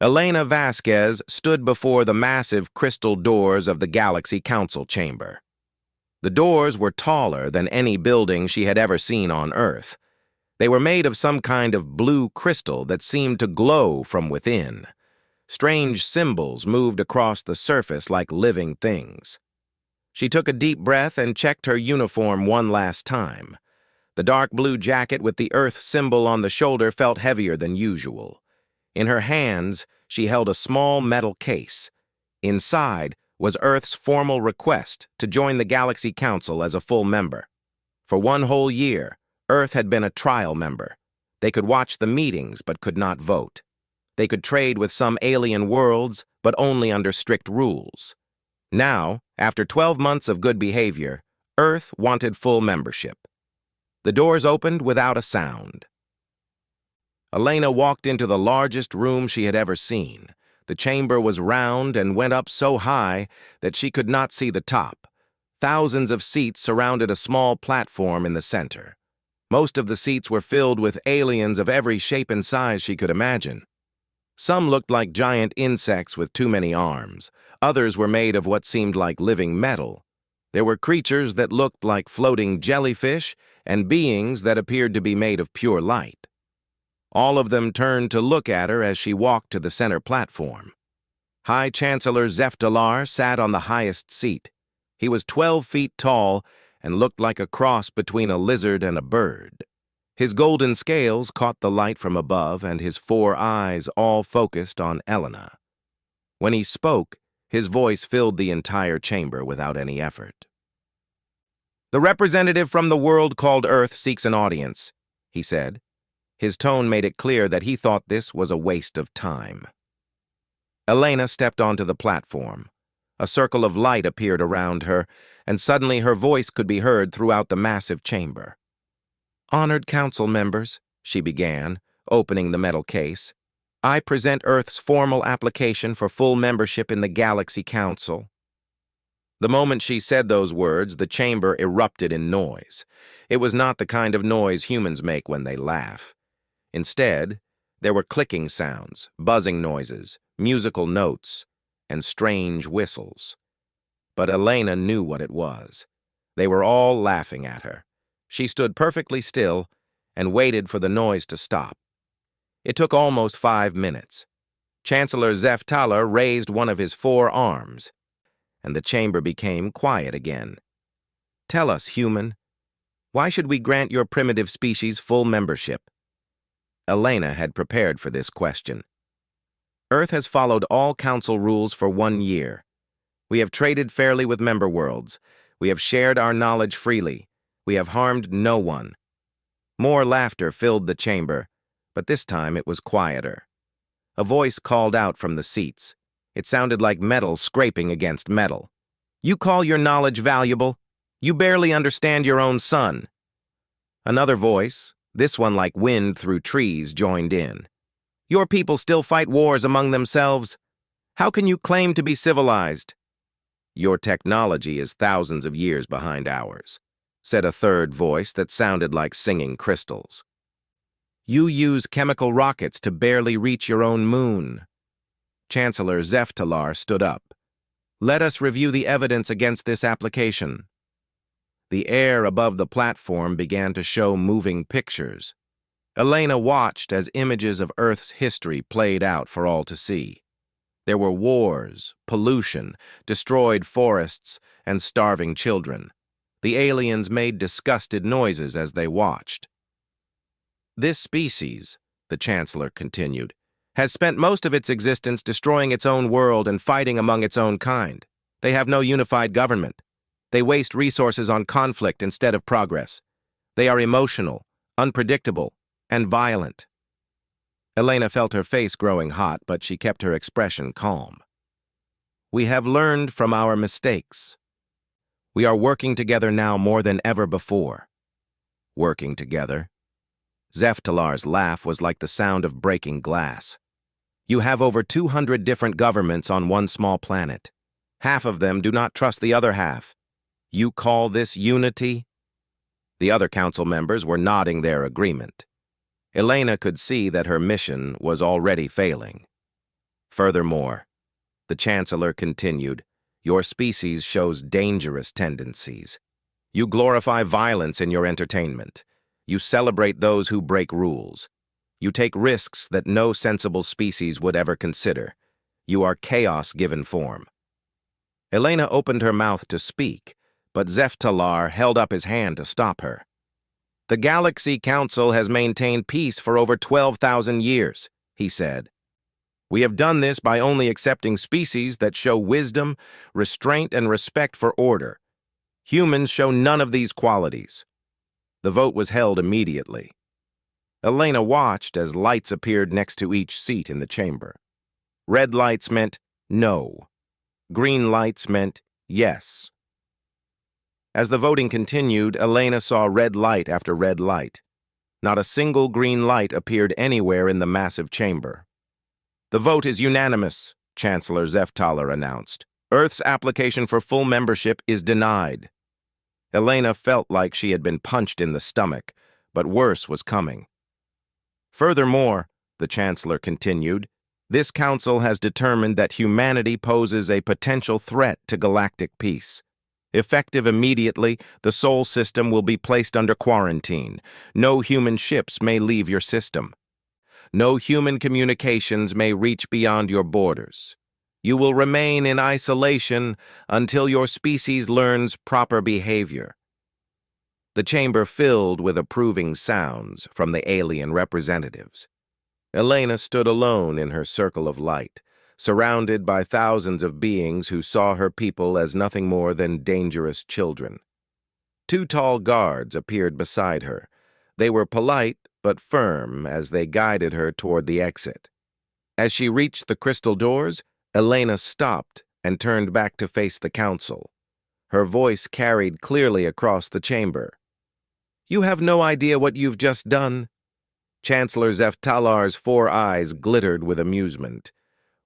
Elena Vasquez stood before the massive crystal doors of the Galaxy Council chamber. The doors were taller than any building she had ever seen on Earth. They were made of some kind of blue crystal that seemed to glow from within. Strange symbols moved across the surface like living things. She took a deep breath and checked her uniform one last time. The dark blue jacket with the Earth symbol on the shoulder felt heavier than usual. In her hands, she held a small metal case. Inside was Earth's formal request to join the Galaxy Council as a full member. For one whole year, Earth had been a trial member. They could watch the meetings but could not vote. They could trade with some alien worlds, but only under strict rules. Now, after 12 months of good behavior, Earth wanted full membership. The doors opened without a sound. Elena walked into the largest room she had ever seen. The chamber was round and went up so high that she could not see the top. Thousands of seats surrounded a small platform in the center. Most of the seats were filled with aliens of every shape and size she could imagine. Some looked like giant insects with too many arms. Others were made of what seemed like living metal. There were creatures that looked like floating jellyfish and beings that appeared to be made of pure light. All of them turned to look at her as she walked to the center platform. High Chancellor Zeftalar sat on the highest seat. He was 12 feet tall and looked like a cross between a lizard and a bird. His golden scales caught the light from above, and his 4 eyes all focused on Elena. When he spoke, his voice filled the entire chamber without any effort. "The representative from the world called Earth seeks an audience," he said. His tone made it clear that he thought this was a waste of time. Elena stepped onto the platform. A circle of light appeared around her, and suddenly her voice could be heard throughout the massive chamber. "Honored council members," she began, opening the metal case, "I present Earth's formal application for full membership in the Galaxy Council." The moment she said those words, the chamber erupted in noise. It was not the kind of noise humans make when they laugh. Instead, there were clicking sounds, buzzing noises, musical notes, and strange whistles. But Elena knew what it was. They were all laughing at her. She stood perfectly still and waited for the noise to stop. It took almost 5 minutes. Chancellor Zeftalar raised one of his 4 arms, and the chamber became quiet again. "Tell us, human, why should we grant your primitive species full membership?" Elena had prepared for this question. "Earth has followed all council rules for 1 year. We have traded fairly with member worlds. We have shared our knowledge freely. We have harmed no one." More laughter filled the chamber, but this time it was quieter. A voice called out from the seats. It sounded like metal scraping against metal. "You call your knowledge valuable? You barely understand your own sun." Another voice, this one like wind through trees, joined in. "Your people still fight wars among themselves. How can you claim to be civilized?" "Your technology is thousands of years behind ours," said a third voice that sounded like singing crystals. "You use chemical rockets to barely reach your own moon." Chancellor Zeftalar stood up. "Let us review the evidence against this application." The air above the platform began to show moving pictures. Elena watched as images of Earth's history played out for all to see. There were wars, pollution, destroyed forests, and starving children. The aliens made disgusted noises as they watched. "This species," the Chancellor continued, "has spent most of its existence destroying its own world and fighting among its own kind. They have no unified government. They waste resources on conflict instead of progress. They are emotional, unpredictable, and violent." Elena felt her face growing hot, but she kept her expression calm. "We have learned from our mistakes. We are working together now more than ever before." "Working together?" Zeftalar's laugh was like the sound of breaking glass. "You have over 200 different governments on one small planet. Half of them do not trust the other half. You call this unity?" The other council members were nodding their agreement. Elena could see that her mission was already failing. Furthermore, the Chancellor continued, your species shows dangerous tendencies. You glorify violence in your entertainment. You celebrate those who break rules. You take risks that no sensible species would ever consider. You are chaos given form. Elena opened her mouth to speak, but Zeftalar held up his hand to stop her. The Galaxy Council has maintained peace for over 12,000 years, he said. We have done this by only accepting species that show wisdom, restraint, and respect for order. Humans show none of these qualities. The vote was held immediately. Elena watched as lights appeared next to each seat in the chamber. Red lights meant no. Green lights meant yes. As the voting continued, Elena saw red light after red light. Not a single green light appeared anywhere in the massive chamber. The vote is unanimous, Chancellor Zeftalar announced. Earth's application for full membership is denied. Elena felt like she had been punched in the stomach, but worse was coming. Furthermore, the Chancellor continued, this council has determined that humanity poses a potential threat to galactic peace. Effective immediately, the Sol system will be placed under quarantine. No human ships may leave your system. No human communications may reach beyond your borders. You will remain in isolation until your species learns proper behavior. The chamber filled with approving sounds from the alien representatives. Elena stood alone in her circle of light, surrounded by thousands of beings who saw her people as nothing more than dangerous children. Two tall guards appeared beside her. They were polite but firm as they guided her toward the exit. As she reached the crystal doors, Elena stopped and turned back to face the council. Her voice carried clearly across the chamber. You have no idea what you've just done. Chancellor Zeftalar's 4 eyes glittered with amusement.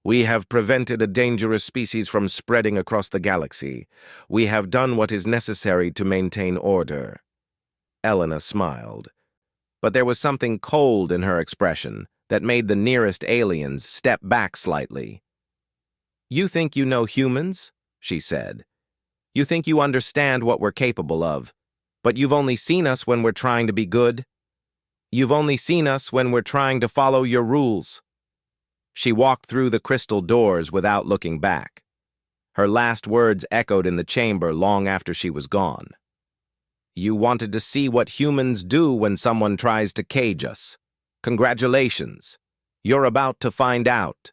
We have prevented a dangerous species from spreading across the galaxy. We have done what is necessary to maintain order. Elena smiled. But there was something cold in her expression that made the nearest aliens step back slightly. You think you know humans? She said. You think you understand what we're capable of, but you've only seen us when we're trying to be good. You've only seen us when we're trying to follow your rules. She walked through the crystal doors without looking back. Her last words echoed in the chamber long after she was gone. You wanted to see what humans do when someone tries to cage us. Congratulations. You're about to find out.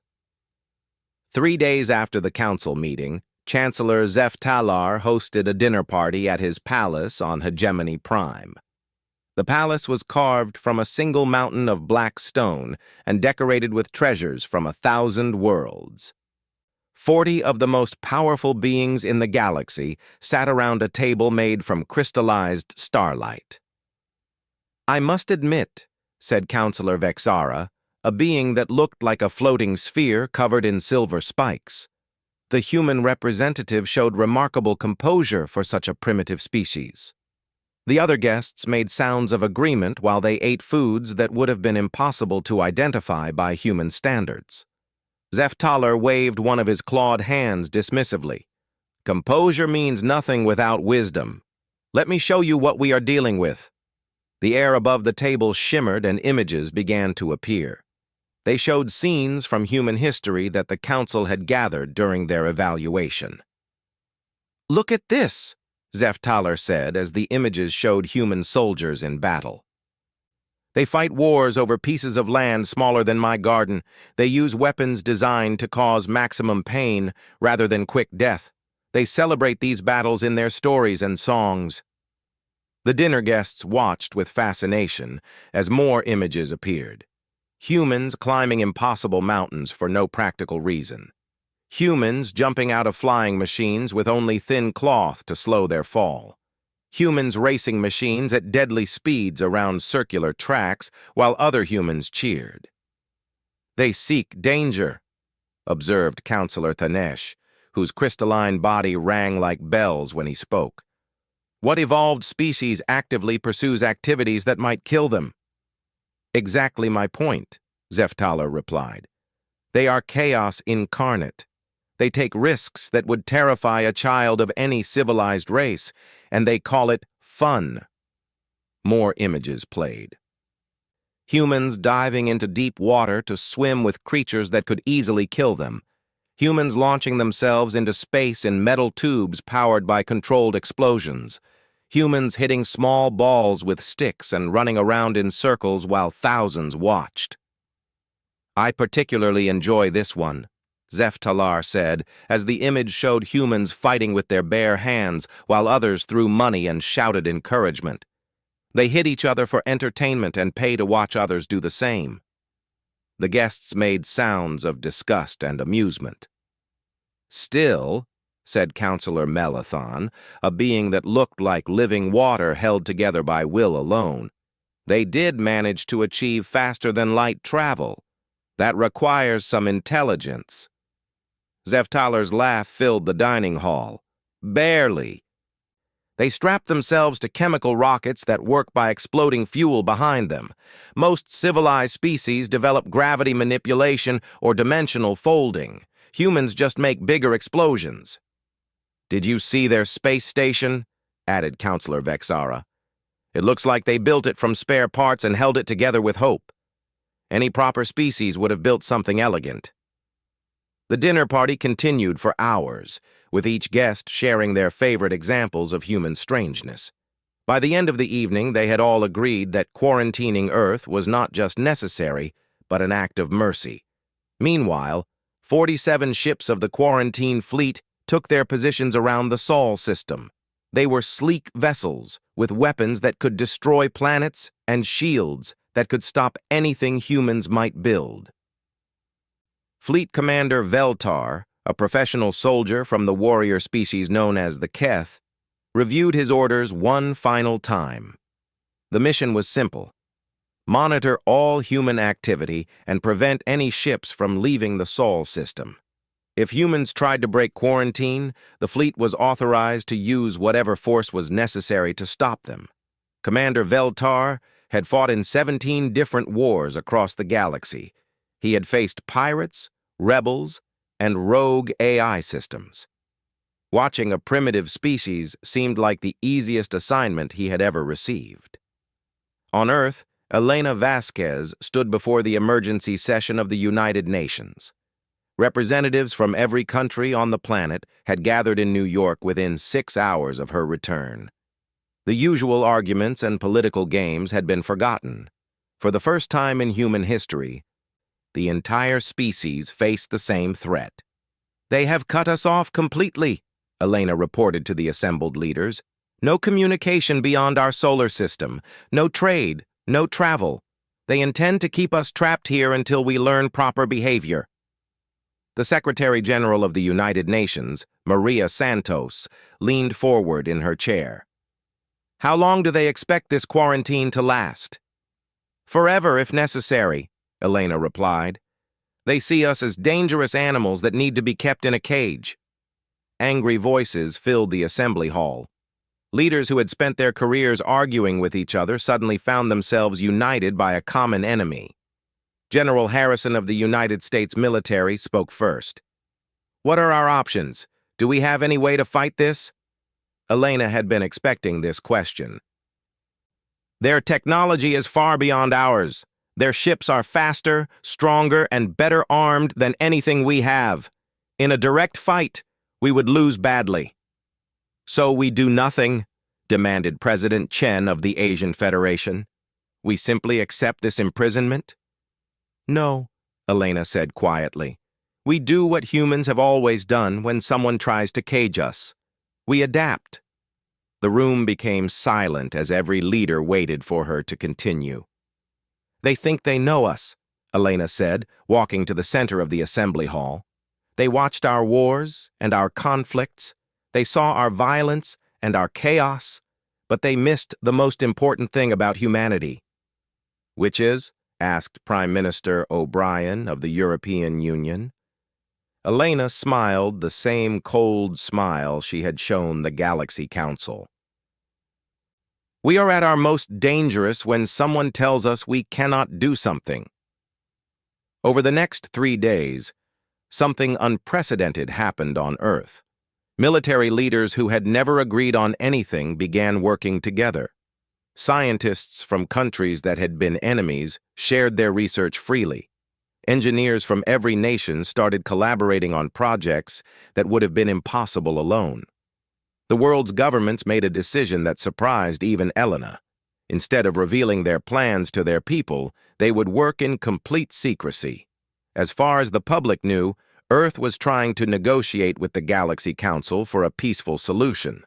3 days after the council meeting, Chancellor Zeftalar hosted a dinner party at his palace on Hegemony Prime. The palace was carved from a single mountain of black stone and decorated with treasures from 1,000 worlds. 40 of the most powerful beings in the galaxy sat around a table made from crystallized starlight. I must admit, said Councillor Vexara, a being that looked like a floating sphere covered in silver spikes. The human representative showed remarkable composure for such a primitive species. The other guests made sounds of agreement while they ate foods that would have been impossible to identify by human standards. Zeftalar waved one of his clawed hands dismissively. Composure means nothing without wisdom. Let me show you what we are dealing with. The air above the table shimmered and images began to appear. They showed scenes from human history that the council had gathered during their evaluation. Look at this, Zeftalar said as the images showed human soldiers in battle. They fight wars over pieces of land smaller than my garden. They use weapons designed to cause maximum pain rather than quick death. They celebrate these battles in their stories and songs. The dinner guests watched with fascination as more images appeared. Humans climbing impossible mountains for no practical reason. Humans jumping out of flying machines with only thin cloth to slow their fall. Humans racing machines at deadly speeds around circular tracks while other humans cheered. They seek danger, observed Councillor Thanesh, whose crystalline body rang like bells when he spoke. What evolved species actively pursues activities that might kill them? Exactly my point, Zeftalar replied. They are chaos incarnate. They take risks that would terrify a child of any civilized race, and they call it fun. More images played. Humans diving into deep water to swim with creatures that could easily kill them. Humans launching themselves into space in metal tubes powered by controlled explosions. Humans hitting small balls with sticks and running around in circles while thousands watched. "I particularly enjoy this one," Zef-Talar said, as the image showed humans fighting with their bare hands while others threw money and shouted encouragement. They hit each other for entertainment and pay to watch others do the same. The guests made sounds of disgust and amusement. "Still," said Counselor Melathon, a being that looked like living water held together by will alone, "they did manage to achieve faster-than-light travel. That requires some intelligence." Zef-Talar's laugh filled the dining hall. "Barely. They strap themselves to chemical rockets that work by exploding fuel behind them. Most civilized species develop gravity manipulation or dimensional folding. Humans just make bigger explosions." "Did you see their space station?" added Counselor Vexara. "It looks like they built it from spare parts and held it together with hope. Any proper species would have built something elegant." The dinner party continued for hours, with each guest sharing their favorite examples of human strangeness. By the end of the evening, they had all agreed that quarantining Earth was not just necessary, but an act of mercy. Meanwhile, 47 ships of the quarantine fleet took their positions around the Sol system. They were sleek vessels with weapons that could destroy planets and shields that could stop anything humans might build. Fleet Commander Veltar, a professional soldier from the warrior species known as the Keth, reviewed his orders one final time. The mission was simple: monitor all human activity and prevent any ships from leaving the Sol system. If humans tried to break quarantine, the fleet was authorized to use whatever force was necessary to stop them. Commander Veltar had fought in 17 different wars across the galaxy. He had faced pirates, rebels, and rogue AI systems. Watching a primitive species seemed like the easiest assignment he had ever received. On Earth, Elena Vasquez stood before the emergency session of the United Nations. Representatives from every country on the planet had gathered in New York within 6 hours of her return. The usual arguments and political games had been forgotten. For the first time in human history, the entire species faced the same threat. "They have cut us off completely," Elena reported to the assembled leaders. "No communication beyond our solar system, no trade, no travel. They intend to keep us trapped here until we learn proper behavior." The Secretary General of the United Nations, Maria Santos, leaned forward in her chair. "How long do they expect this quarantine to last?" "Forever, if necessary," Elena replied. "They see us as dangerous animals that need to be kept in a cage." Angry voices filled the assembly hall. Leaders who had spent their careers arguing with each other suddenly found themselves united by a common enemy. General Harrison of the United States military spoke first. "What are our options? Do we have any way to fight this?" Elena had been expecting this question. "Their technology is far beyond ours. Their ships are faster, stronger, and better armed than anything we have. In a direct fight, we would lose badly." "So we do nothing?" demanded President Chen of the Asian Federation. "We simply accept this imprisonment?" "No," Elena said quietly. "We do what humans have always done when someone tries to cage us. We adapt." The room became silent as every leader waited for her to continue. "They think they know us," Elena said, walking to the center of the assembly hall. "They watched our wars and our conflicts. They saw our violence and our chaos, but they missed the most important thing about humanity." "Which is?" asked Prime Minister O'Brien of the European Union. Elena smiled the same cold smile she had shown the Galaxy Council. "We are at our most dangerous when someone tells us we cannot do something." Over the next 3 days, something unprecedented happened on Earth. Military leaders who had never agreed on anything began working together. Scientists from countries that had been enemies shared their research freely. Engineers from every nation started collaborating on projects that would have been impossible alone. The world's governments made a decision that surprised even Elena. Instead of revealing their plans to their people, they would work in complete secrecy. As far as the public knew, Earth was trying to negotiate with the Galaxy Council for a peaceful solution.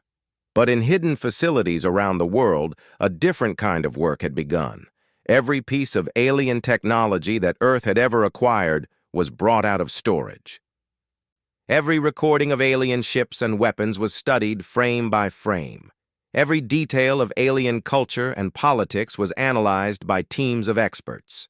But in hidden facilities around the world, a different kind of work had begun. Every piece of alien technology that Earth had ever acquired was brought out of storage. Every recording of alien ships and weapons was studied frame by frame. Every detail of alien culture and politics was analyzed by teams of experts.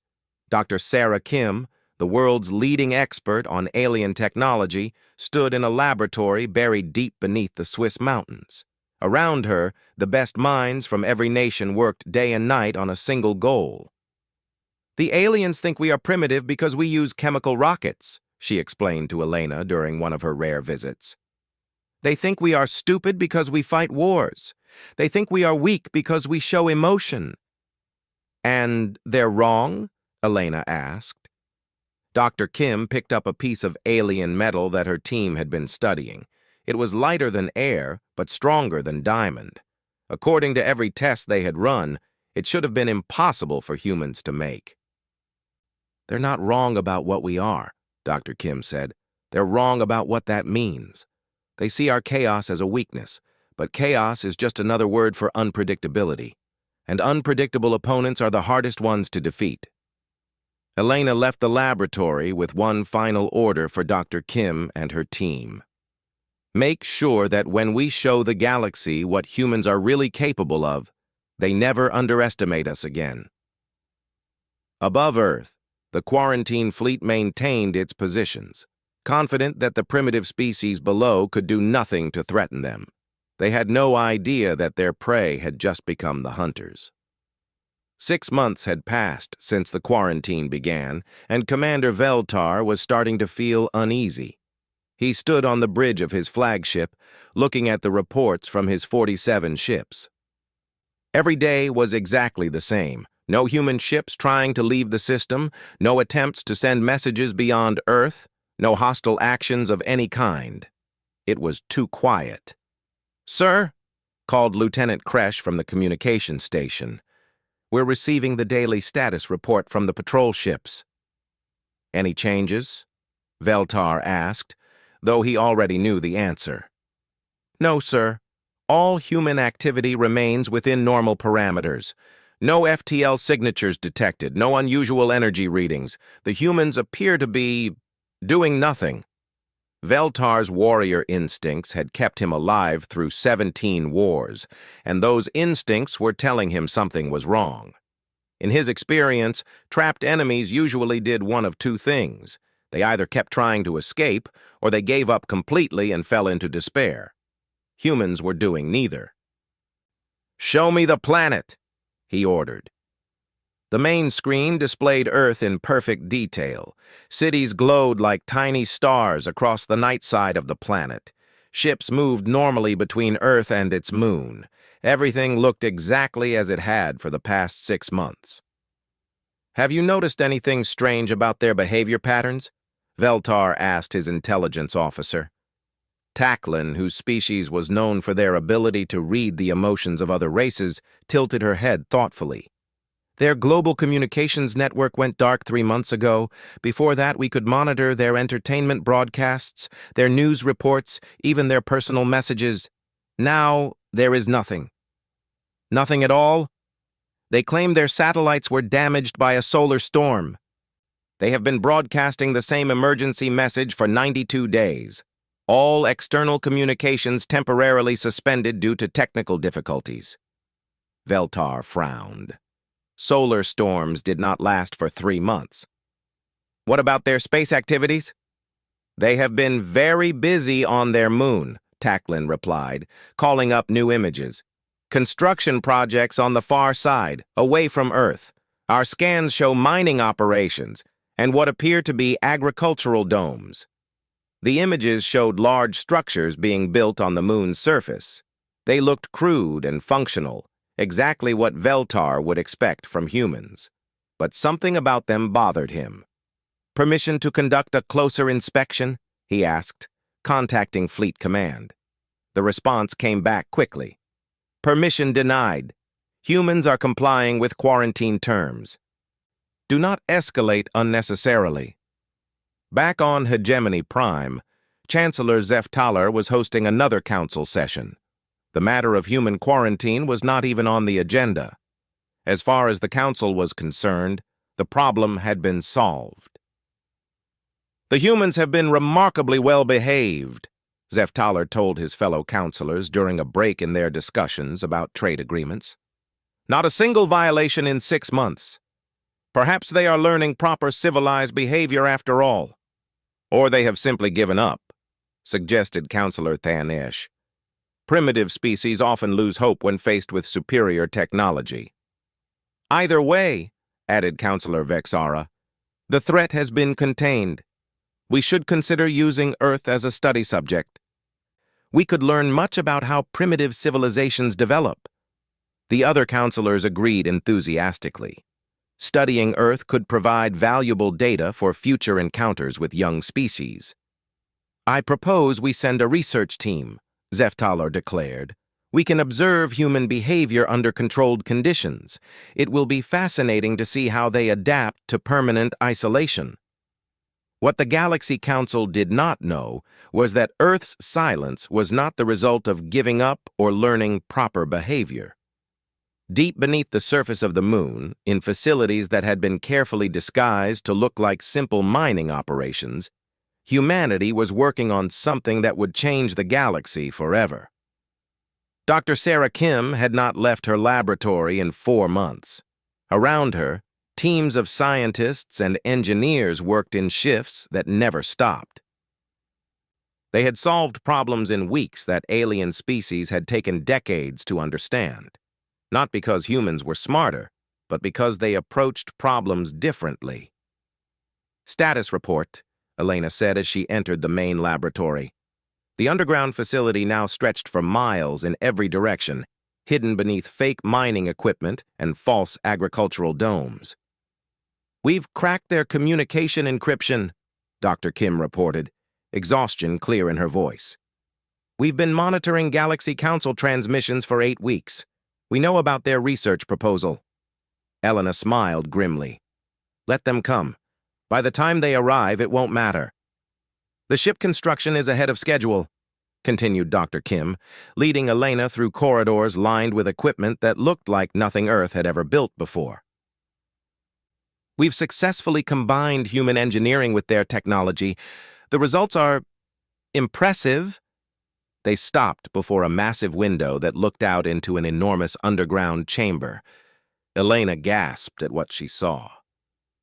Dr. Sarah Kim, the world's leading expert on alien technology, stood in a laboratory buried deep beneath the Swiss mountains. Around her, the best minds from every nation worked day and night on a single goal. "The aliens think we are primitive because we use chemical rockets," she explained to Elena during one of her rare visits. "They think we are stupid because we fight wars. They think we are weak because we show emotion." "And they're wrong?" Elena asked. Dr. Kim picked up a piece of alien metal that her team had been studying. It was lighter than air, but stronger than diamond. According to every test they had run, it should have been impossible for humans to make. "They're not wrong about what we are," Dr. Kim said. "They're wrong about what that means. They see our chaos as a weakness, but chaos is just another word for unpredictability. And unpredictable opponents are the hardest ones to defeat." Elena left the laboratory with one final order for Dr. Kim and her team. "Make sure that when we show the galaxy what humans are really capable of, they never underestimate us again." Above Earth, the quarantine fleet maintained its positions, confident that the primitive species below could do nothing to threaten them. They had no idea that their prey had just become the hunters. 6 months had passed since the quarantine began, and Commander Veltar was starting to feel uneasy. He stood on the bridge of his flagship, looking at the reports from his 47 ships. Every day was exactly the same. No human ships trying to leave the system, no attempts to send messages beyond Earth, no hostile actions of any kind. It was too quiet. "Sir," called Lieutenant Kresh from the communication station, "we're receiving the daily status report from the patrol ships." "Any changes?" Veltar asked, though he already knew the answer. "No, sir. All human activity remains within normal parameters. No FTL signatures detected, no unusual energy readings. The humans appear to be doing nothing." Veltar's warrior instincts had kept him alive through 17 wars, and those instincts were telling him something was wrong. In his experience, trapped enemies usually did one of two things. They either kept trying to escape, or they gave up completely and fell into despair. Humans were doing neither. "Show me the planet," he ordered. The main screen displayed Earth in perfect detail. Cities glowed like tiny stars across the night side of the planet. Ships moved normally between Earth and its moon. Everything looked exactly as it had for the past 6 months. "Have you noticed anything strange about their behavior patterns?" Veltar asked his intelligence officer. Taklin, whose species was known for their ability to read the emotions of other races, tilted her head thoughtfully. "Their global communications network went dark 3 months ago. Before that, we could monitor their entertainment broadcasts, their news reports, even their personal messages. Now, there is nothing." "Nothing at all?" "They claim their satellites were damaged by a solar storm. They have been broadcasting the same emergency message for 92 days. All external communications temporarily suspended due to technical difficulties." Veltar frowned. Solar storms did not last for 3 months. "What about their space activities?" "They have been very busy on their moon," Taklin replied, calling up new images. "Construction projects on the far side, away from Earth. Our scans show mining operations. and what appeared to be agricultural domes. The images showed large structures being built on the moon's surface. They looked crude and functional, exactly what Veltar would expect from humans. But something about them bothered him. "Permission to conduct a closer inspection?" he asked, contacting Fleet Command. The response came back quickly. "Permission denied. Humans are complying with quarantine terms. Do not escalate unnecessarily." Back on Hegemony Prime, Chancellor Zeftaler was hosting another council session. The matter of human quarantine was not even on the agenda. As far as the council was concerned, the problem had been solved. "The humans have been remarkably well behaved," Zeftaler told his fellow councilors during a break in their discussions about trade agreements. "Not a single violation in 6 months. Perhaps they are learning proper civilized behavior after all. Or they have simply given up," suggested Councillor Thanesh. "Primitive species often lose hope when faced with superior technology." "Either way," added Councillor Vexara, "the threat has been contained. We should consider using Earth as a study subject. We could learn much about how primitive civilizations develop." The other councillors agreed enthusiastically. Studying Earth could provide valuable data for future encounters with young species. "I propose we send a research team," Zeftaler declared. "We can observe human behavior under controlled conditions. It will be fascinating to see how they adapt to permanent isolation." What the Galaxy Council did not know was that Earth's silence was not the result of giving up or learning proper behavior. Deep beneath the surface of the moon, in facilities that had been carefully disguised to look like simple mining operations, humanity was working on something that would change the galaxy forever. Dr. Sarah Kim had not left her laboratory in 4 months. Around her, teams of scientists and engineers worked in shifts that never stopped. They had solved problems in weeks that alien species had taken decades to understand. Not because humans were smarter, but because they approached problems differently. "Status report," Elena said as she entered the main laboratory. The underground facility now stretched for miles in every direction, hidden beneath fake mining equipment and false agricultural domes. "We've cracked their communication encryption," Dr. Kim reported, exhaustion clear in her voice. "We've been monitoring Galaxy Council transmissions for 8 weeks. We know about their research proposal." Elena smiled grimly. "Let them come. By the time they arrive, it won't matter." "The ship construction is ahead of schedule," continued Dr. Kim, leading Elena through corridors lined with equipment that looked like nothing Earth had ever built before. "We've successfully combined human engineering with their technology. The results are impressive." They stopped before a massive window that looked out into an enormous underground chamber. Elena gasped at what she saw.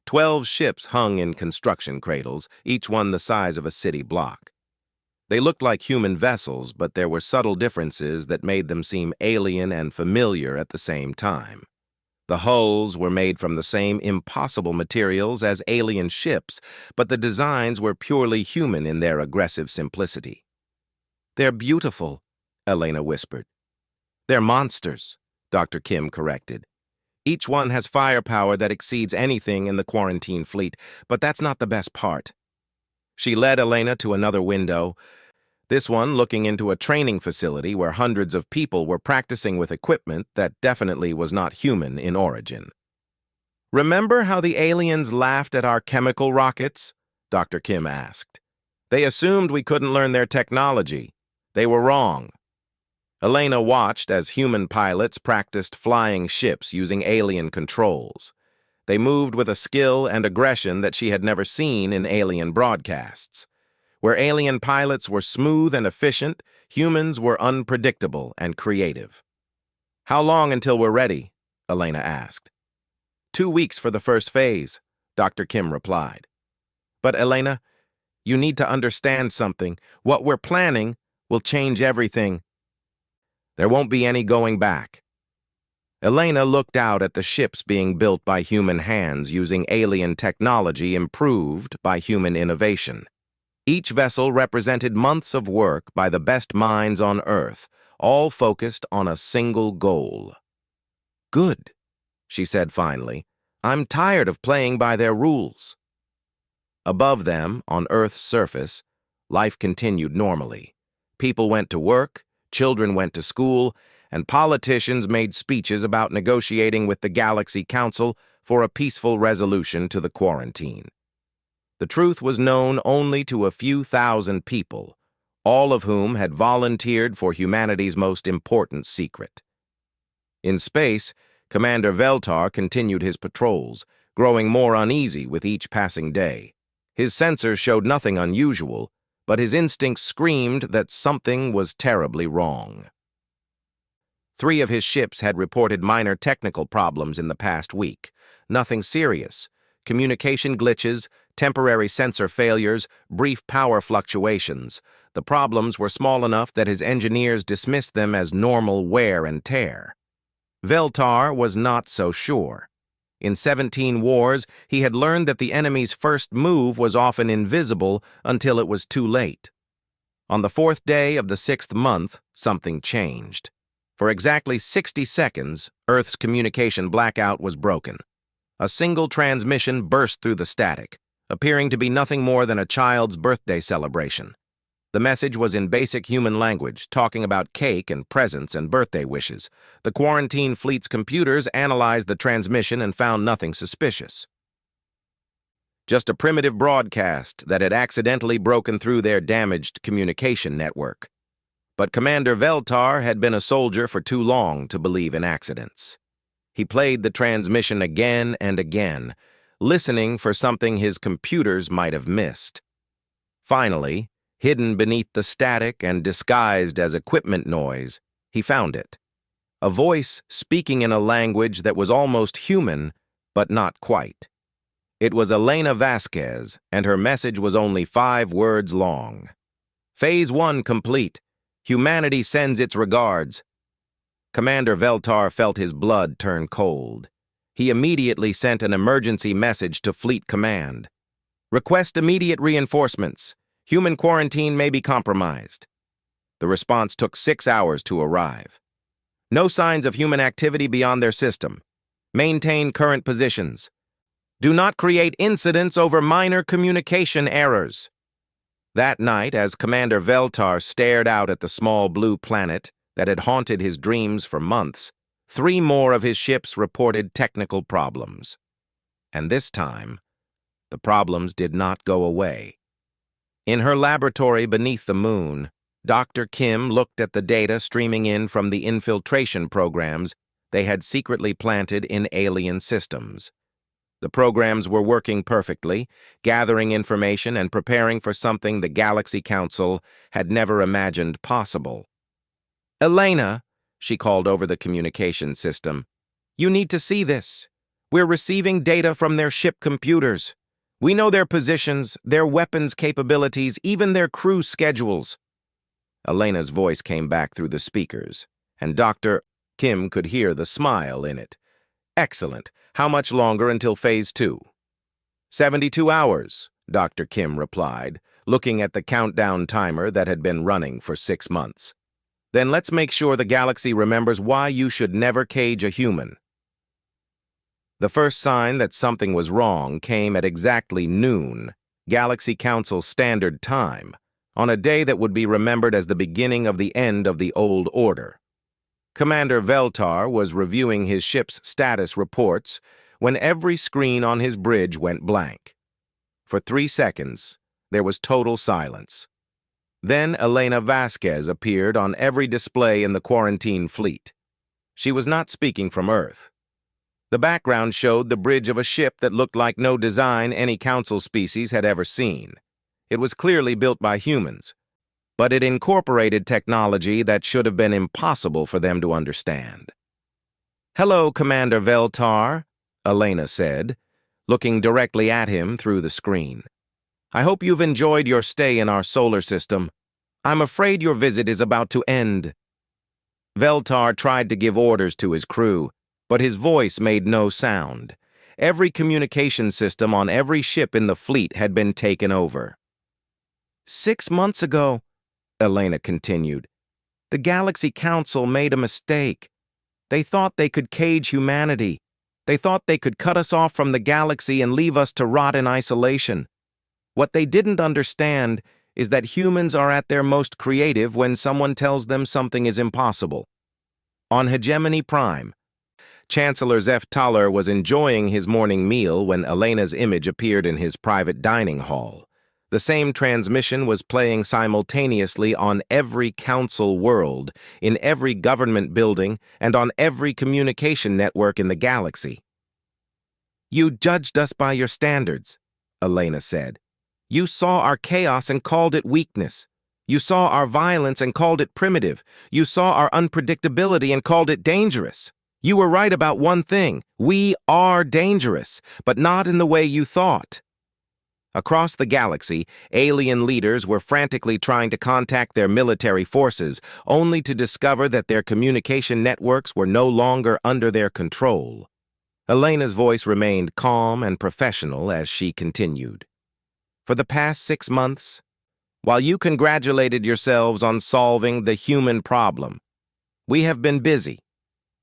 12 ships hung in construction cradles, each one the size of a city block. They looked like human vessels, but there were subtle differences that made them seem alien and familiar at the same time. The hulls were made from the same impossible materials as alien ships, but the designs were purely human in their aggressive simplicity. "They're beautiful," Elena whispered. "They're monsters," Dr. Kim corrected. "Each one has firepower that exceeds anything in the quarantine fleet, but that's not the best part." She led Elena to another window, this one looking into a training facility where hundreds of people were practicing with equipment that definitely was not human in origin. "Remember how the aliens laughed at our chemical rockets?" Dr. Kim asked. "They assumed we couldn't learn their technology. They were wrong." Elena watched as human pilots practiced flying ships using alien controls. They moved with a skill and aggression that she had never seen in alien broadcasts. Where alien pilots were smooth and efficient, humans were unpredictable and creative. "How long until we're ready?" Elena asked. 2 weeks for the first phase," Dr. Kim replied. "But Elena, you need to understand something. What we're planning will change everything. There won't be any going back." Elena looked out at the ships being built by human hands using alien technology improved by human innovation. Each vessel represented months of work by the best minds on Earth, all focused on a single goal. "Good," she said finally. "I'm tired of playing by their rules." Above them, on Earth's surface, life continued normally. People went to work, children went to school, and politicians made speeches about negotiating with the Galaxy Council for a peaceful resolution to the quarantine. The truth was known only to a few thousand people, all of whom had volunteered for humanity's most important secret. In space, Commander Veltar continued his patrols, growing more uneasy with each passing day. His sensors showed nothing unusual, but his instincts screamed that something was terribly wrong. 3 of his ships had reported minor technical problems in the past week. Nothing serious. Communication glitches, temporary sensor failures, brief power fluctuations. The problems were small enough that his engineers dismissed them as normal wear and tear. Veltar was not so sure. In 17 wars, he had learned that the enemy's first move was often invisible until it was too late. On the 4th day of the 6th month, something changed. For exactly 60 seconds, Earth's communication blackout was broken. A single transmission burst through the static, appearing to be nothing more than a child's birthday celebration. The message was in basic human language, talking about cake and presents and birthday wishes. The quarantine fleet's computers analyzed the transmission and found nothing suspicious. Just a primitive broadcast that had accidentally broken through their damaged communication network. But Commander Veltar had been a soldier for too long to believe in accidents. He played the transmission again and again, listening for something his computers might have missed. Finally, hidden beneath the static and disguised as equipment noise, he found it. A voice speaking in a language that was almost human, but not quite. It was Elena Vasquez, and her message was only 5 words long. "Phase 1 complete. Humanity sends its regards." Commander Veltar felt his blood turn cold. He immediately sent an emergency message to Fleet Command. "Request immediate reinforcements. Human quarantine may be compromised." The response took 6 hours to arrive. "No signs of human activity beyond their system. Maintain current positions. Do not create incidents over minor communication errors." That night, as Commander Veltar stared out at the small blue planet that had haunted his dreams for months, 3 more of his ships reported technical problems. And this time, the problems did not go away. In her laboratory beneath the moon, Dr. Kim looked at the data streaming in from the infiltration programs they had secretly planted in alien systems. The programs were working perfectly, gathering information and preparing for something the Galaxy Council had never imagined possible. "Elena," she called over the communication system, "you need to see this. We're receiving data from their ship computers. We know their positions, their weapons capabilities, even their crew schedules." Elena's voice came back through the speakers, and Dr. Kim could hear the smile in it. "Excellent. How much longer until Phase 2? 72 hours, Dr. Kim replied, looking at the countdown timer that had been running for 6 months. "Then let's make sure the galaxy remembers why you should never cage a human." The first sign that something was wrong came at exactly noon, Galaxy Council Standard Time, on a day that would be remembered as the beginning of the end of the old order. Commander Veltar was reviewing his ship's status reports when every screen on his bridge went blank. For 3 seconds, there was total silence. Then Elena Vasquez appeared on every display in the quarantine fleet. She was not speaking from Earth. The background showed the bridge of a ship that looked like no design any council species had ever seen. It was clearly built by humans, but it incorporated technology that should have been impossible for them to understand. "Hello, Commander Veltar," Elena said, looking directly at him through the screen. "I hope you've enjoyed your stay in our solar system. I'm afraid your visit is about to end." Veltar tried to give orders to his crew. but his voice made no sound. Every communication system on every ship in the fleet had been taken over. 6 months ago, Elena continued, the Galaxy Council made a mistake. They thought they could cage humanity. They thought they could cut us off from the galaxy and leave us to rot in isolation. What they didn't understand is that humans are at their most creative when someone tells them something is impossible. On Hegemony Prime, Chancellor Zeph Toller was enjoying his morning meal when Elena's image appeared in his private dining hall. The same transmission was playing simultaneously on every council world, in every government building, and on every communication network in the galaxy. You judged us by your standards, Elena said. You saw our chaos and called it weakness. You saw our violence and called it primitive. You saw our unpredictability and called it dangerous. You were right about one thing. We are dangerous, but not in the way you thought. Across the galaxy, alien leaders were frantically trying to contact their military forces, only to discover that their communication networks were no longer under their control. Elena's voice remained calm and professional as she continued. For the past 6 months, while you congratulated yourselves on solving the human problem, we have been busy.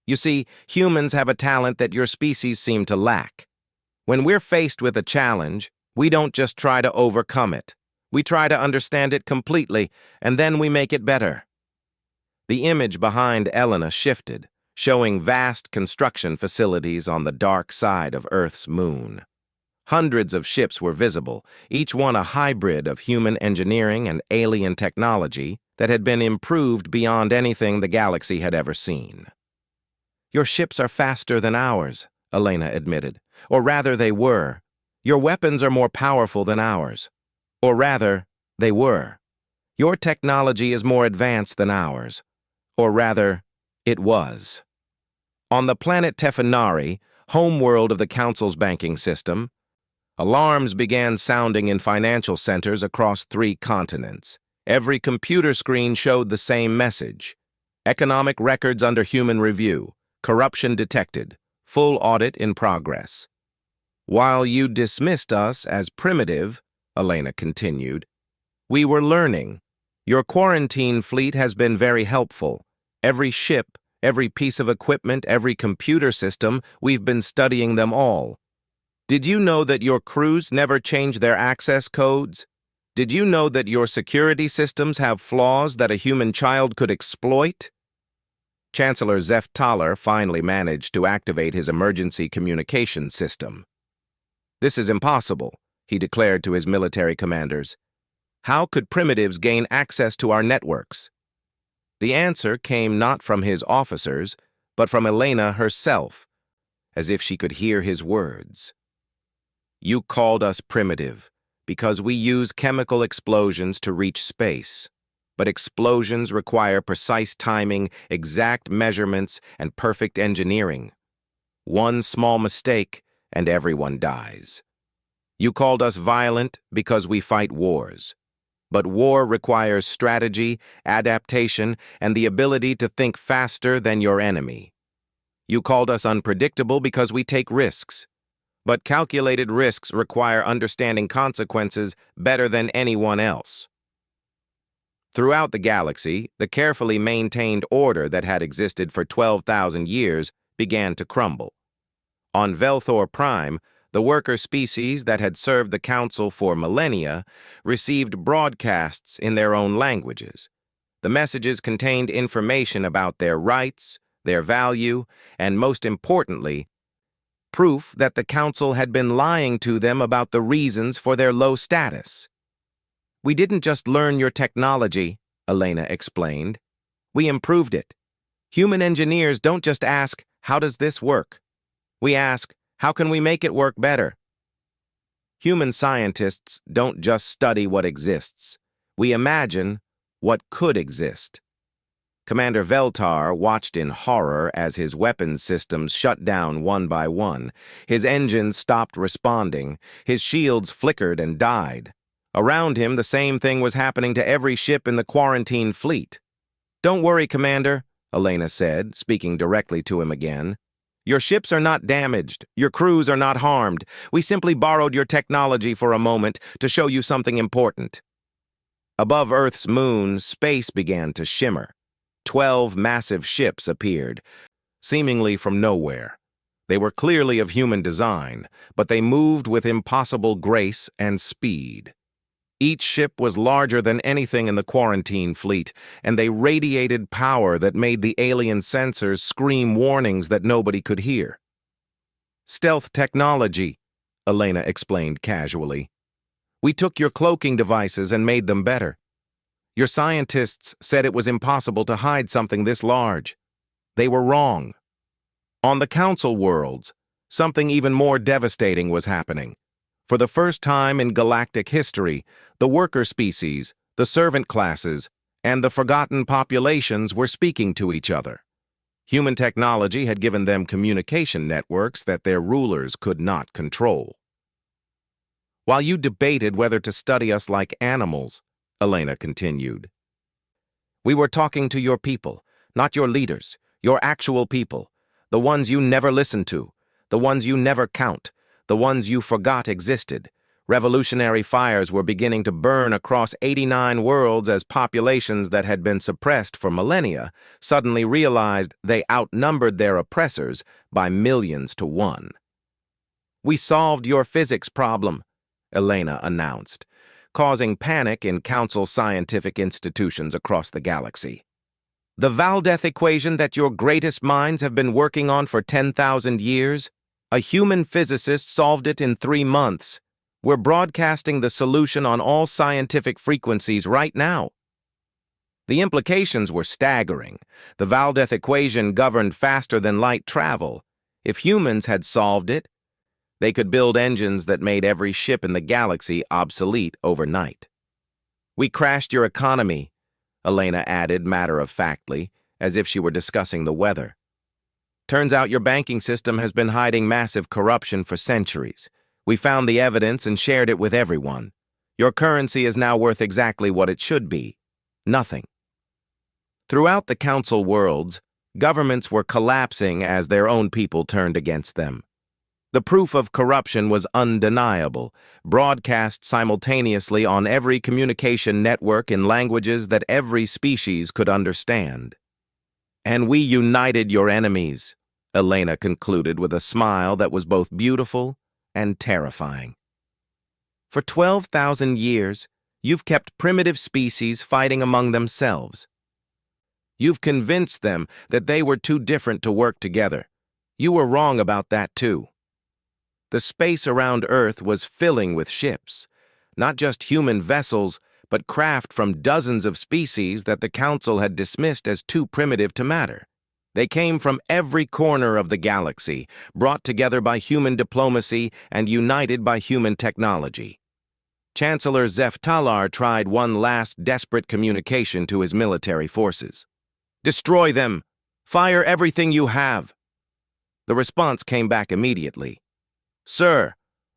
You see, humans have a talent that your species seem to lack. When we're faced with a challenge, we don't just try to overcome it. We try to understand it completely, and then we make it better. The image behind Elena shifted, showing vast construction facilities on the dark side of Earth's moon. Hundreds of ships were visible, each one a hybrid of human engineering and alien technology that had been improved beyond anything the galaxy had ever seen. Your ships are faster than ours, Elena admitted. Or rather, they were. Your weapons are more powerful than ours. Or rather, they were. Your technology is more advanced than ours. Or rather, it was. On the planet Tefanari, homeworld of the Council's banking system, alarms began sounding in financial centers across 3 continents. Every computer screen showed the same message. Economic records under human review. Corruption detected. Full audit in progress. While you dismissed us as primitive, Elena continued, we were learning. Your quarantine fleet has been very helpful. Every ship, every piece of equipment, every computer system, we've been studying them all. Did you know that your crews never change their access codes? Did you know that your security systems have flaws that a human child could exploit? Chancellor Zeph Toller finally managed to activate his emergency communication system. This is impossible, he declared to his military commanders. How could primitives gain access to our networks? The answer came not from his officers, but from Elena herself, as if she could hear his words. You called us primitive because we use chemical explosions to reach space. But explosions require precise timing, exact measurements, and perfect engineering. One small mistake, and everyone dies. You called us violent because we fight wars. But war requires strategy, adaptation, and the ability to think faster than your enemy. You called us unpredictable because we take risks. But calculated risks require understanding consequences better than anyone else. Throughout the galaxy, the carefully maintained order that had existed for 12,000 years began to crumble. On Velthor Prime, the worker species that had served the Council for millennia received broadcasts in their own languages. The messages contained information about their rights, their value, and most importantly, proof that the Council had been lying to them about the reasons for their low status. We didn't just learn your technology, Elena explained. We improved it. Human engineers don't just ask, how does this work? We ask, how can we make it work better? Human scientists don't just study what exists. We imagine what could exist. Commander Veltar watched in horror as his weapons systems shut down one by one. His engines stopped responding. His shields flickered and died. Around him, the same thing was happening to every ship in the quarantine fleet. Don't worry, Commander, Elena said, speaking directly to him again. Your ships are not damaged. Your crews are not harmed. We simply borrowed your technology for a moment to show you something important." Above Earth's moon, space began to shimmer. 12 massive ships appeared, seemingly from nowhere. They were clearly of human design, but they moved with impossible grace and speed. Each ship was larger than anything in the quarantine fleet, and they radiated power that made the alien sensors scream warnings that nobody could hear. "Stealth technology," Elena explained casually. "We took your cloaking devices and made them better. Your scientists said it was impossible to hide something this large. They were wrong." On the Council worlds, something even more devastating was happening. For the first time in galactic history, the worker species, the servant classes, and the forgotten populations were speaking to each other. Human technology had given them communication networks that their rulers could not control. "While you debated whether to study us like animals," Elena continued, "we were talking to your people, not your leaders, your actual people, the ones you never listened to, the ones you never count, the ones you forgot existed. Revolutionary fires were beginning to burn across 89 worlds as populations that had been suppressed for millennia suddenly realized they outnumbered their oppressors by millions to one. We solved your physics problem," Elena announced, causing panic in Council scientific institutions across the galaxy. "The Valdeth equation that your greatest minds have been working on for 10,000 years? A human physicist solved it in 3 months. We're broadcasting the solution on all scientific frequencies right now." The implications were staggering. The Valdeth equation governed faster than light travel. If humans had solved it, they could build engines that made every ship in the galaxy obsolete overnight. "We crashed your economy," Elena added matter-of-factly, as if she were discussing the weather. "Turns out your banking system has been hiding massive corruption for centuries. We found the evidence and shared it with everyone. Your currency is now worth exactly what it should be: nothing." Throughout the Council worlds, governments were collapsing as their own people turned against them. The proof of corruption was undeniable, broadcast simultaneously on every communication network in languages that every species could understand. "And we united your enemies," Elena concluded with a smile that was both beautiful and terrifying. "For 12,000 years, you've kept primitive species fighting among themselves. You've convinced them that they were too different to work together. You were wrong about that, too." The space around Earth was filling with ships, not just human vessels, but craft from dozens of species that the Council had dismissed as too primitive to matter. They came from every corner of the galaxy, brought together by human diplomacy and united by human technology. Chancellor Zeph Talar tried one last desperate communication to his military forces. "Destroy them! Fire everything you have!" The response came back immediately. "Sir,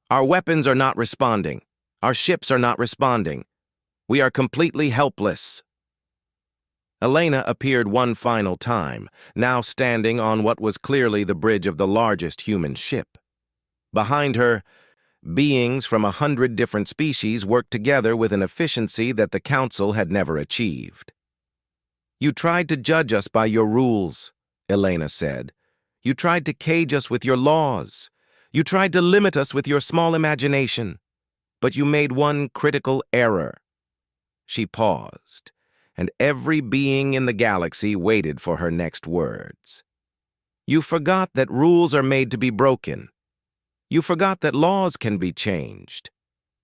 our weapons are not responding. Our ships are not responding. We are completely helpless." Elena appeared one final time, now standing on what was clearly the bridge of the largest human ship. Behind her, beings from 100 different species worked together with an efficiency that the Council had never achieved. "You tried to judge us by your rules," Elena said. "You tried to cage us with your laws. You tried to limit us with your small imagination. But you made one critical error." She paused, and every being in the galaxy waited for her next words. "You forgot that rules are made to be broken. You forgot that laws can be changed.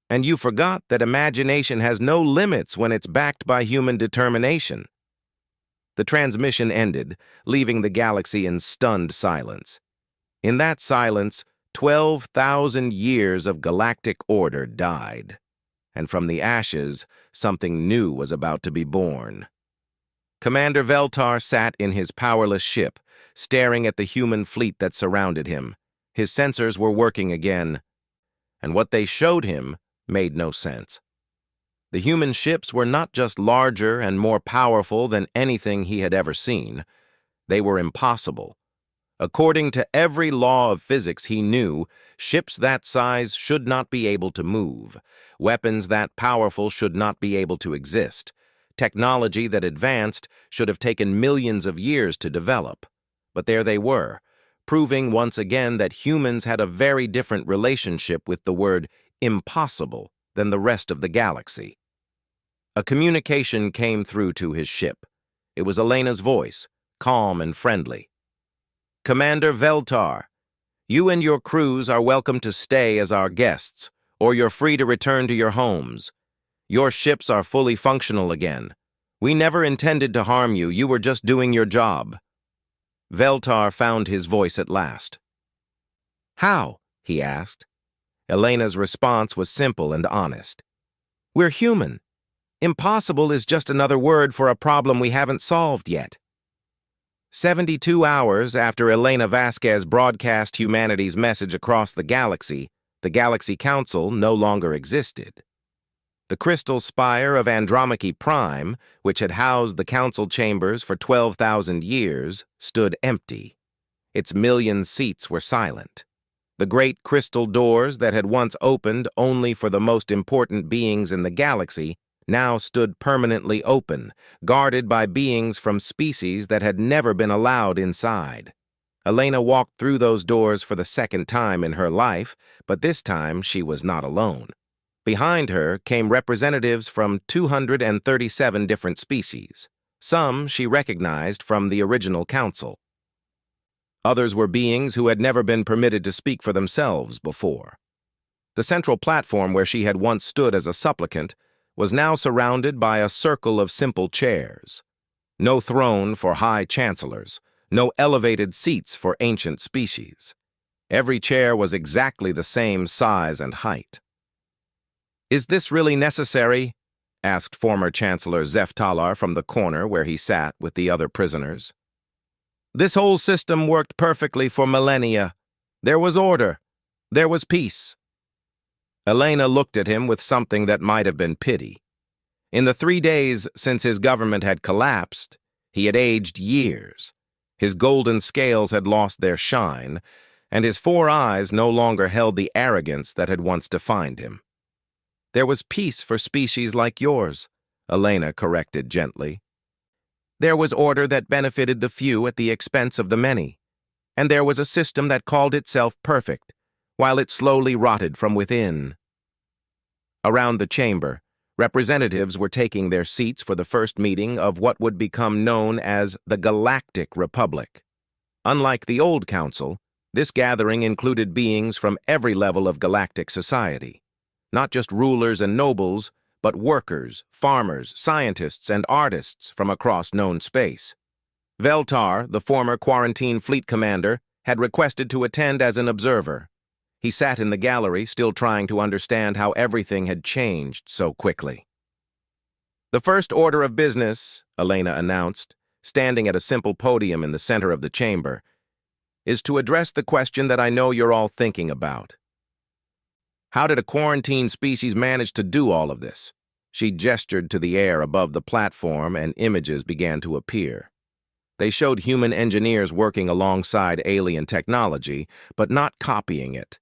And you forgot that imagination has no limits when it's backed by human determination." The transmission ended, leaving the galaxy in stunned silence. In that silence, 12,000 years of galactic order died, and from the ashes, something new was about to be born. Commander Veltar sat in his powerless ship, staring at the human fleet that surrounded him. His sensors were working again, and what they showed him made no sense. The human ships were not just larger and more powerful than anything he had ever seen. They were impossible. According to every law of physics he knew, ships that size should not be able to move. Weapons that powerful should not be able to exist. Technology that advanced should have taken millions of years to develop. But there they were, proving once again that humans had a very different relationship with the word impossible than the rest of the galaxy. A communication came through to his ship. It was Elena's voice, calm and friendly. "Commander Veltar, you and your crews are welcome to stay as our guests, or you're free to return to your homes. Your ships are fully functional again. We never intended to harm you, you were just doing your job." Veltar found his voice at last. "How?" he asked. Elena's response was simple and honest. "We're human. Impossible is just another word for a problem we haven't solved yet." 72 hours after Elena Vasquez broadcast humanity's message across the Galaxy Council no longer existed. The crystal spire of Andromache Prime, which had housed the council chambers for 12,000 years, stood empty. Its million seats were silent. The great crystal doors that had once opened only for the most important beings in the galaxy now stood permanently open, guarded by beings from species that had never been allowed inside. Elena walked through those doors for the second time in her life, but this time she was not alone. Behind her came representatives from 237 different species. Some she recognized from the original council. Others were beings who had never been permitted to speak for themselves before. The central platform where she had once stood as a supplicant was now surrounded by a circle of simple chairs. No throne for high chancellors, no elevated seats for ancient species. Every chair was exactly the same size and height. "Is this really necessary?" asked former Chancellor Zeftalar from the corner where he sat with the other prisoners. "This whole system worked perfectly for millennia. There was order. There was peace." Elena looked at him with something that might have been pity. In the 3 days since his government had collapsed, he had aged years. His golden scales had lost their shine, and his 4 eyes no longer held the arrogance that had once defined him. "There was peace for species like yours," Elena corrected gently. "There was order that benefited the few at the expense of the many, and there was a system that called itself perfect, while it slowly rotted from within." Around the chamber, representatives were taking their seats for the first meeting of what would become known as the Galactic Republic. Unlike the old council, this gathering included beings from every level of galactic society. Not just rulers and nobles, but workers, farmers, scientists, and artists from across known space. Veltar, the former quarantine fleet commander, had requested to attend as an observer. He sat in the gallery, still trying to understand how everything had changed so quickly. "The first order of business," Elena announced, standing at a simple podium in the center of the chamber, "is to address the question that I know you're all thinking about. How did a quarantine species manage to do all of this?" She gestured to the air above the platform, and images began to appear. They showed human engineers working alongside alien technology, but not copying it,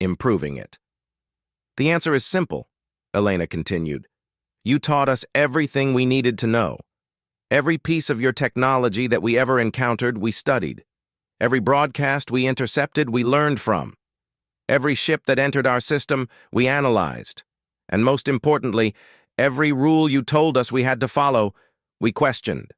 improving it. "The answer is simple," Elena continued. "You taught us everything we needed to know. Every piece of your technology that we ever encountered, we studied. Every broadcast we intercepted, we learned from. Every ship that entered our system, we analyzed. And most importantly, every rule you told us we had to follow, we questioned."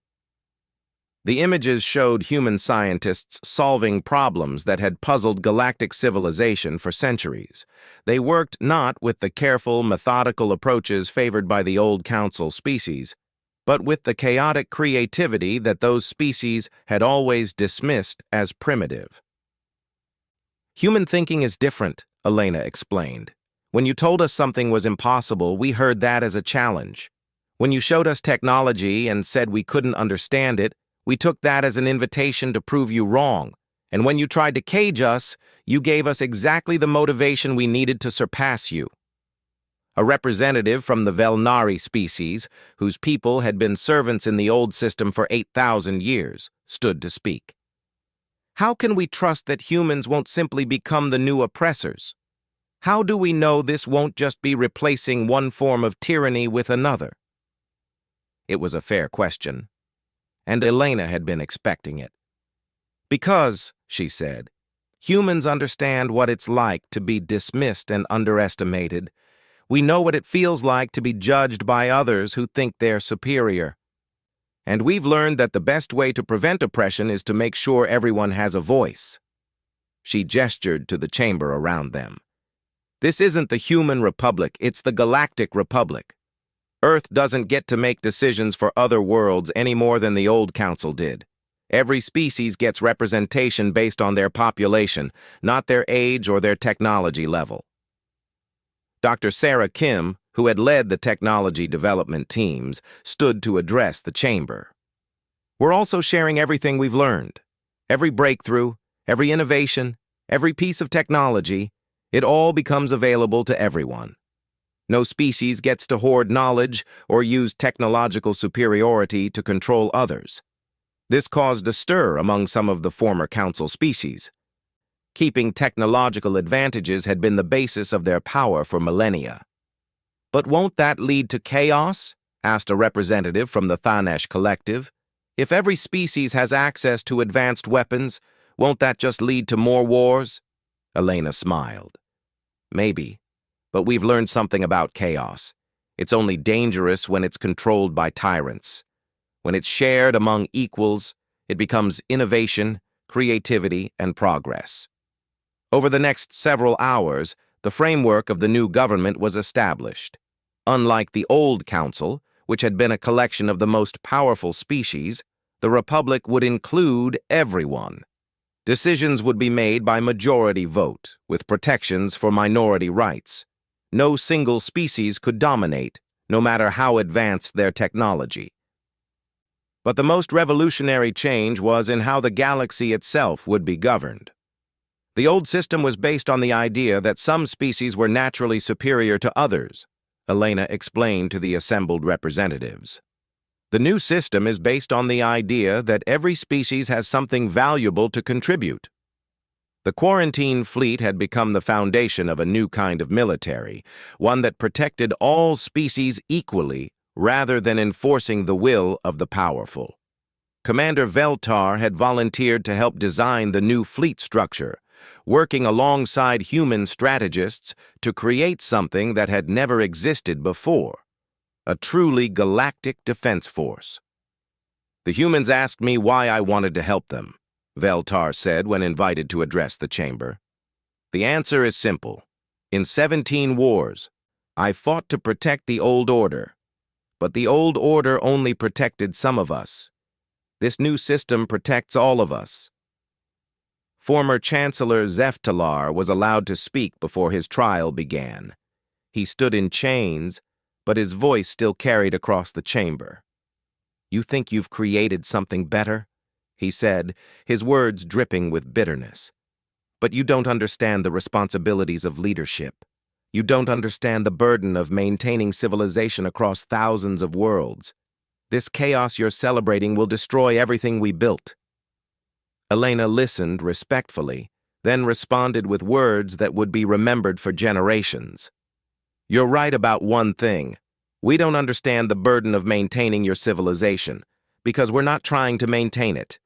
The images showed human scientists solving problems that had puzzled galactic civilization for centuries. They worked not with the careful, methodical approaches favored by the old council species, but with the chaotic creativity that those species had always dismissed as primitive. "Human thinking is different," Elena explained. "When you told us something was impossible, we heard that as a challenge. When you showed us technology and said we couldn't understand it, we took that as an invitation to prove you wrong. And when you tried to cage us, you gave us exactly the motivation we needed to surpass you." A representative from the Velnari species, whose people had been servants in the old system for 8,000 years, stood to speak. How can we trust that humans won't simply become the new oppressors? How do we know this won't just be replacing one form of tyranny with another? It was a fair question, and Elena had been expecting it. Because, she said, humans understand what it's like to be dismissed and underestimated. We know what it feels like to be judged by others who think they're superior. And we've learned that the best way to prevent oppression is to make sure everyone has a voice. She gestured to the chamber around them. This isn't the human republic, it's the Galactic Republic. Earth doesn't get to make decisions for other worlds any more than the old council did. Every species gets representation based on their population, not their age or their technology level. Dr. Sarah Kim, who had led the technology development teams, stood to address the chamber. We're also sharing everything we've learned. Every breakthrough, every innovation, every piece of technology, it all becomes available to everyone. No species gets to hoard knowledge or use technological superiority to control others. This caused a stir among some of the former council species. Keeping technological advantages had been the basis of their power for millennia. But won't that lead to chaos? Asked a representative from the Thanesh Collective. If every species has access to advanced weapons, won't that just lead to more wars? Elena smiled. Maybe, but we've learned something about chaos. It's only dangerous when it's controlled by tyrants. When it's shared among equals, it becomes innovation, creativity, and progress. Over the next several hours, the framework of the new government was established. Unlike the old council, which had been a collection of the most powerful species, the Republic would include everyone. Decisions would be made by majority vote, with protections for minority rights. No single species could dominate, no matter how advanced their technology. But the most revolutionary change was in how the galaxy itself would be governed. The old system was based on the idea that some species were naturally superior to others, Elena explained to the assembled representatives. The new system is based on the idea that every species has something valuable to contribute. The quarantine fleet had become the foundation of a new kind of military, one that protected all species equally rather than enforcing the will of the powerful. Commander Veltar had volunteered to help design the new fleet structure, working alongside human strategists to create something that had never existed before, a truly galactic defense force. The humans asked me why I wanted to help them, Veltar said when invited to address the chamber. The answer is simple. In 17 wars, I fought to protect the old order, but the old order only protected some of us. This new system protects all of us. Former Chancellor Zeftalar was allowed to speak before his trial began. He stood in chains, but his voice still carried across the chamber. "You think you've created something better?" he said, his words dripping with bitterness. "But you don't understand the responsibilities of leadership. You don't understand the burden of maintaining civilization across thousands of worlds. This chaos you're celebrating will destroy everything we built." Elena listened respectfully, then responded with words that would be remembered for generations. "You're right about one thing. We don't understand the burden of maintaining your civilization, because we're not trying to maintain it.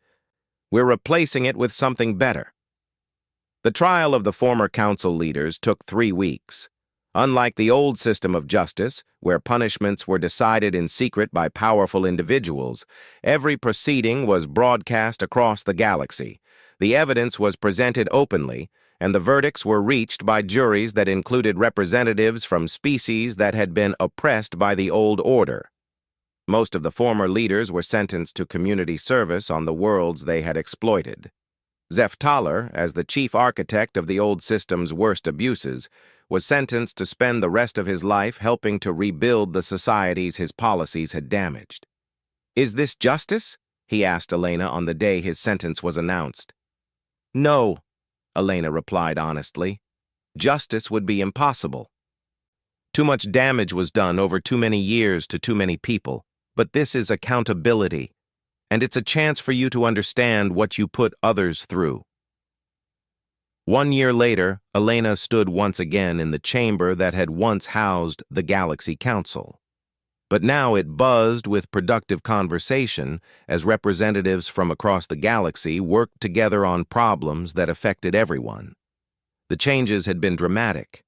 We're replacing it with something better." The trial of the former council leaders took 3 weeks. Unlike the old system of justice, where punishments were decided in secret by powerful individuals, every proceeding was broadcast across the galaxy. The evidence was presented openly, and the verdicts were reached by juries that included representatives from species that had been oppressed by the old order. Most of the former leaders were sentenced to community service on the worlds they had exploited. Zeftalar, as the chief architect of the old system's worst abuses, was sentenced to spend the rest of his life helping to rebuild the societies his policies had damaged. "Is this justice?" he asked Elena on the day his sentence was announced. "No," Elena replied honestly. "Justice would be impossible. Too much damage was done over too many years to too many people, but this is accountability. and it's a chance for you to understand what you put others through. 1 year later, Elena stood once again in the chamber that had once housed the Galaxy Council. But now it buzzed with productive conversation as representatives from across the galaxy worked together on problems that affected everyone. The changes had been dramatic.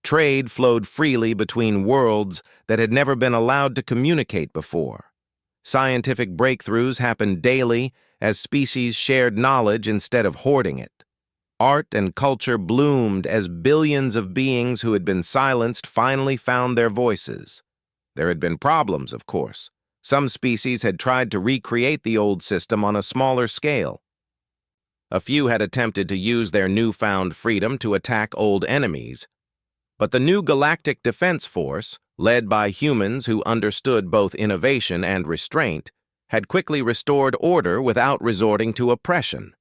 Trade flowed freely between worlds that had never been allowed to communicate before. Scientific breakthroughs happened daily as species shared knowledge instead of hoarding it. Art and culture bloomed as billions of beings who had been silenced finally found their voices. There had been problems, of course. Some species had tried to recreate the old system on a smaller scale. A few had attempted to use their newfound freedom to attack old enemies. But the new Galactic Defense Force, led by humans who understood both innovation and restraint, had quickly restored order without resorting to oppression.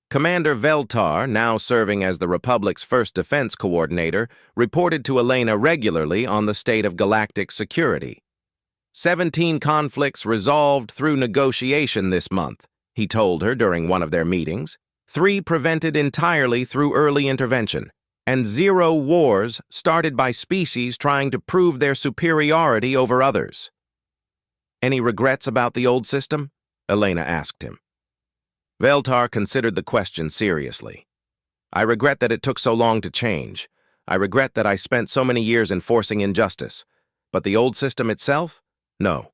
Commander Veltar, now serving as the Republic's first defense coordinator, reported to Elena regularly on the state of galactic security. 17 conflicts resolved through negotiation this month, he told her during one of their meetings, 3 prevented entirely through early intervention, and 0 wars started by species trying to prove their superiority over others. Any regrets about the old system? Elena asked him. Veltar considered the question seriously. I regret that it took so long to change. I regret that I spent so many years enforcing injustice. But the old system itself? No.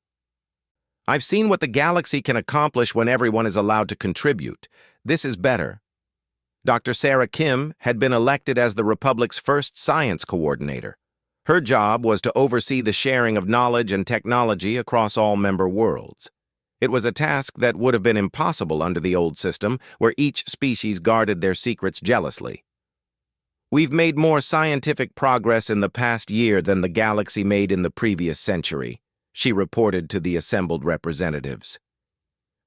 I've seen what the galaxy can accomplish when everyone is allowed to contribute. This is better. Dr. Sarah Kim had been elected as the Republic's first science coordinator. Her job was to oversee the sharing of knowledge and technology across all member worlds. It was a task that would have been impossible under the old system, where each species guarded their secrets jealously. We've made more scientific progress in the past year than the galaxy made in the previous century, she reported to the assembled representatives.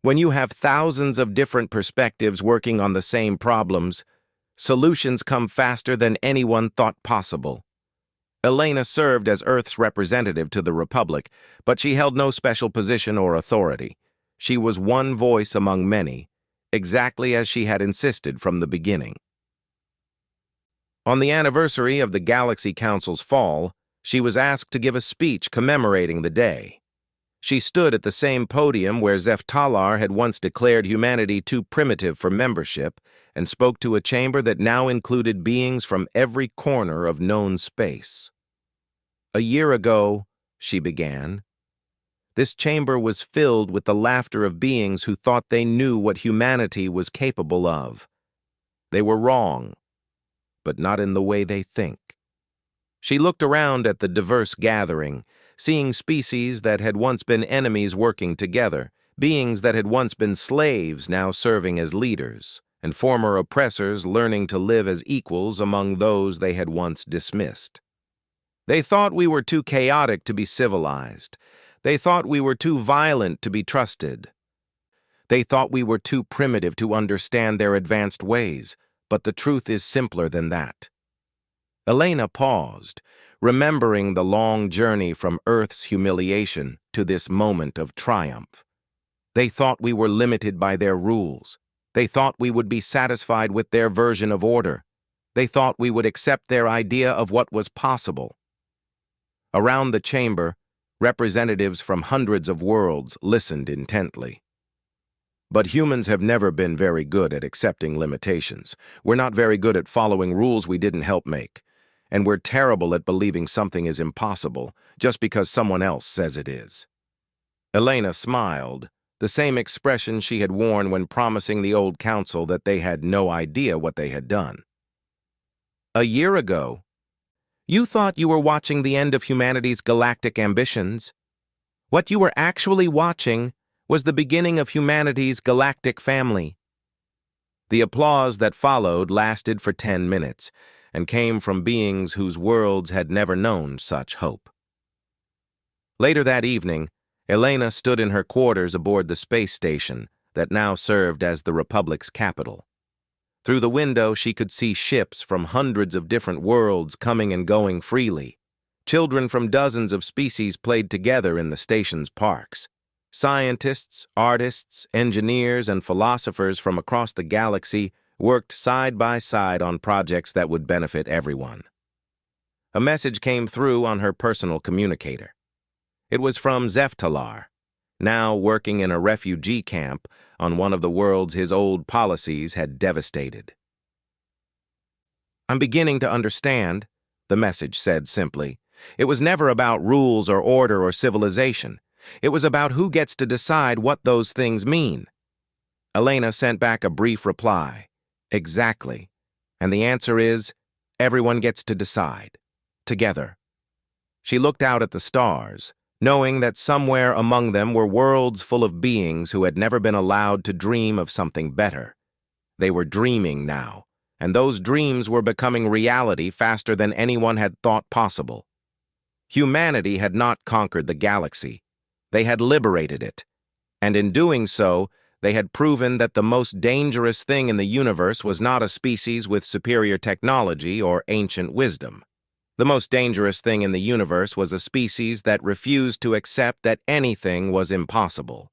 When you have thousands of different perspectives working on the same problems, solutions come faster than anyone thought possible. Elena served as Earth's representative to the Republic, but she held no special position or authority. She was one voice among many, exactly as she had insisted from the beginning. On the anniversary of the Galaxy Council's fall, she was asked to give a speech commemorating the day. She stood at the same podium where Zeftalar had once declared humanity too primitive for membership and spoke to a chamber that now included beings from every corner of known space. A year ago, she began, this chamber was filled with the laughter of beings who thought they knew what humanity was capable of. They were wrong, but not in the way they think. She looked around at the diverse gathering, seeing species that had once been enemies working together, beings that had once been slaves now serving as leaders, and former oppressors learning to live as equals among those they had once dismissed. They thought we were too chaotic to be civilized. They thought we were too violent to be trusted. They thought we were too primitive to understand their advanced ways, but the truth is simpler than that. Elena paused, remembering the long journey from Earth's humiliation to this moment of triumph. They thought we were limited by their rules. They thought we would be satisfied with their version of order. They thought we would accept their idea of what was possible. Around the chamber, representatives from hundreds of worlds listened intently. But humans have never been very good at accepting limitations. We're not very good at following rules we didn't help make. And we're terrible at believing something is impossible just because someone else says it is. Elena smiled, the same expression she had worn when promising the old council that they had no idea what they had done. A year ago, you thought you were watching the end of humanity's galactic ambitions. What you were actually watching was the beginning of humanity's galactic family. The applause that followed lasted for 10 minutes and came from beings whose worlds had never known such hope. Later that evening, Elena stood in her quarters aboard the space station that now served as the Republic's capital. Through the window, she could see ships from hundreds of different worlds coming and going freely. Children from dozens of species played together in the station's parks. Scientists, artists, engineers, and philosophers from across the galaxy worked side by side on projects that would benefit everyone. A message came through on her personal communicator. It was from Zeftalar, now working in a refugee camp on one of the worlds his old policies had devastated. "I'm beginning to understand," the message said simply. It was never about rules or order or civilization. It was about who gets to decide what those things mean. Elena sent back a brief reply. Exactly. And the answer is, everyone gets to decide. Together. She looked out at the stars, knowing that somewhere among them were worlds full of beings who had never been allowed to dream of something better. They were dreaming now, and those dreams were becoming reality faster than anyone had thought possible. Humanity had not conquered the galaxy. They had liberated it, and in doing so, they had proven that the most dangerous thing in the universe was not a species with superior technology or ancient wisdom. The most dangerous thing in the universe was a species that refused to accept that anything was impossible.